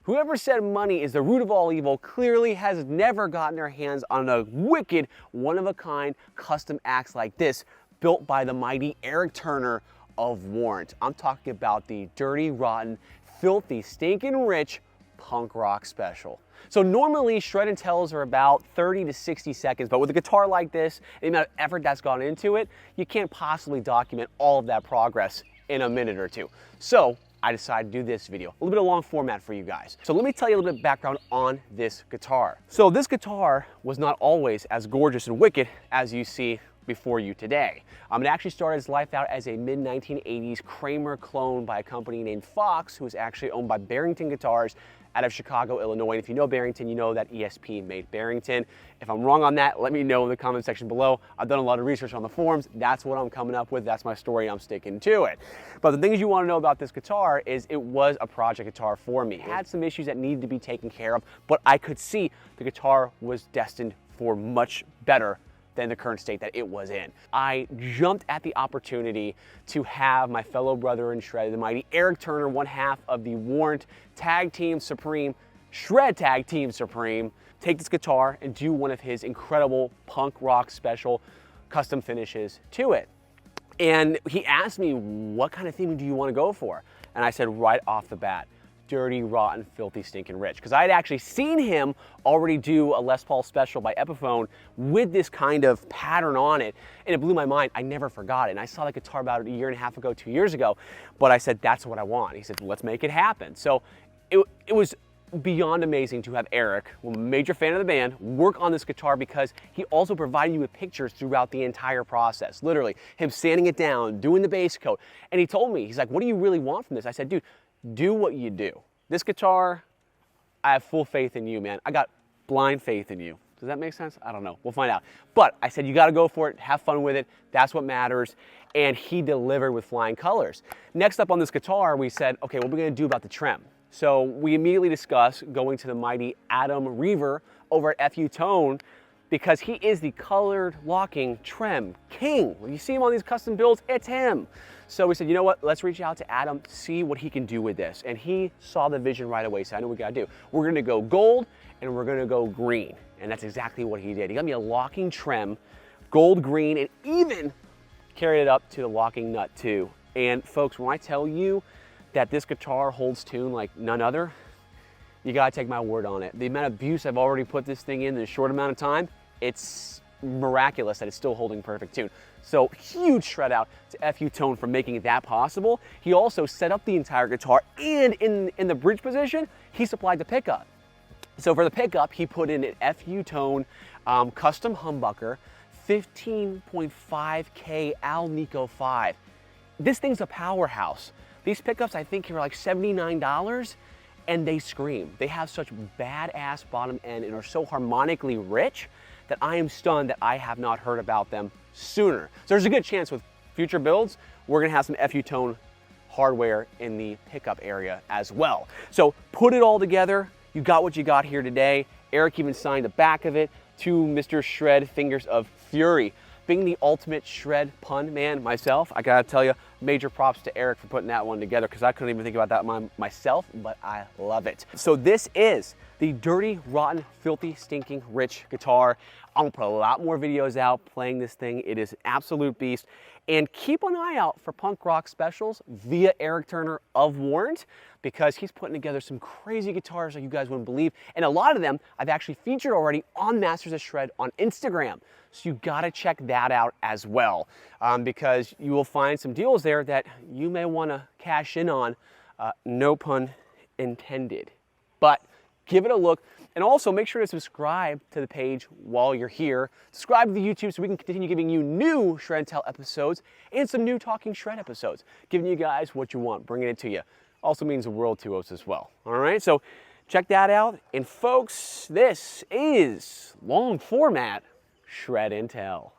Whoever said money is the root of all evil clearly has never gotten their hands on a wicked, one-of-a-kind custom axe like this, built by the mighty Erik Turner of WARRANT. I'm talking about the dirty, rotten, filthy, stinking rich punk rock special. So normally shred and tells are about 30 to 60 seconds, but with a guitar like this, the amount of effort that's gone into it, you can't possibly document all of that progress in a minute or two. So I decided to do this video, a little bit of long format for you guys. So let me tell you a little bit of background on this guitar. So this guitar was not always as gorgeous and wicked as you see before you today. It actually started its life out as a mid-1980s Kramer clone by a company named Fox, who was actually owned by Barrington Guitars out of Chicago, Illinois. And if you know Barrington, you know that ESP made Barrington. If I'm wrong on that, let me know in the comment section below. I've done a lot of research on the forums. That's what I'm coming up with. That's my story. I'm sticking to it. But the things you want to know about this guitar is it was a project guitar for me. It had some issues that needed to be taken care of, but I could see the guitar was destined for much better than the current state that it was in. I jumped at the opportunity to have my fellow brother in shred, the mighty Erik Turner, one half of the WARRANT Tag Team Supreme, Shred Tag Team Supreme, take this guitar and do one of his incredible punk rock special custom finishes to it. And he asked me, what kind of theme do you want to go for? And I said right off the bat, dirty, rotten, filthy, stinking rich. Because I had actually seen him already do a Les Paul special by Epiphone with this kind of pattern on it, and it blew my mind. I never forgot it. And I saw the guitar about a year and a half ago, 2 years ago, but I said, that's what I want. He said, let's make it happen. So it was beyond amazing to have Erik, a major fan of the band, work on this guitar, because he also provided you with pictures throughout the entire process. Literally, him sanding it down, doing the base coat. And he told me, he's like, what do you really want from this? I said, dude, do what you do. This guitar, I have full faith in you, man. I got blind faith in you. Does that make sense? I don't know. We'll find out. But I said, you got to go for it. Have fun with it. That's what matters. And he delivered with flying colors. Next up on this guitar, we said, okay, what are we going to do about the trem? So we immediately discussed going to the mighty Adam Reiver over at FU Tone, because he is the colored locking trem king. When you see him on these custom builds, it's him. So we said, you know what, let's reach out to Adam, see what he can do with this. And he saw the vision right away, so I know what we gotta do. We're gonna go gold and we're gonna go green. And that's exactly what he did. He got me a locking trem, gold, green, and even carried it up to the locking nut too. And folks, when I tell you that this guitar holds tune like none other, you gotta take my word on it. The amount of abuse I've already put this thing in a short amount of time, it's miraculous that it's still holding perfect tune. So huge shred out to FU Tone for making that possible. He also set up the entire guitar, and in the bridge position, he supplied the pickup. So for the pickup, he put in an FU Tone custom humbucker, 15.5K Alnico 5. This thing's a powerhouse. These pickups, I think, are like $79. And they scream. They have such badass bottom end and are so harmonically rich that I am stunned that I have not heard about them sooner. So there's a good chance with future builds, we're gonna have some FU Tone hardware in the pickup area as well. So put it all together, you got what you got here today. Erik even signed the back of it to Mr. Shred Fingers of Fury. Being the ultimate shred pun man myself, I gotta tell you, major props to Erik for putting that one together, because I couldn't even think about that myself, but I love it. So this is the dirty, rotten, filthy, stinking, rich guitar. I'm gonna put a lot more videos out playing this thing. It is an absolute beast. And keep an eye out for punk rock specials via Erik Turner of WARRANT, because he's putting together some crazy guitars like you guys wouldn't believe. And a lot of them I've actually featured already on Masters of Shred on Instagram. So you gotta check that out as well, because you will find some deals there that you may wanna cash in on, no pun intended. But give it a look, and also make sure to subscribe to the page while you're here. Subscribe to the YouTube so we can continue giving you new Shred and Tell episodes and some new Talking Shred episodes, giving you guys what you want, bringing it to you. Also means the world to us as well. All right, so check that out. And folks, this is long format Shred and Tell.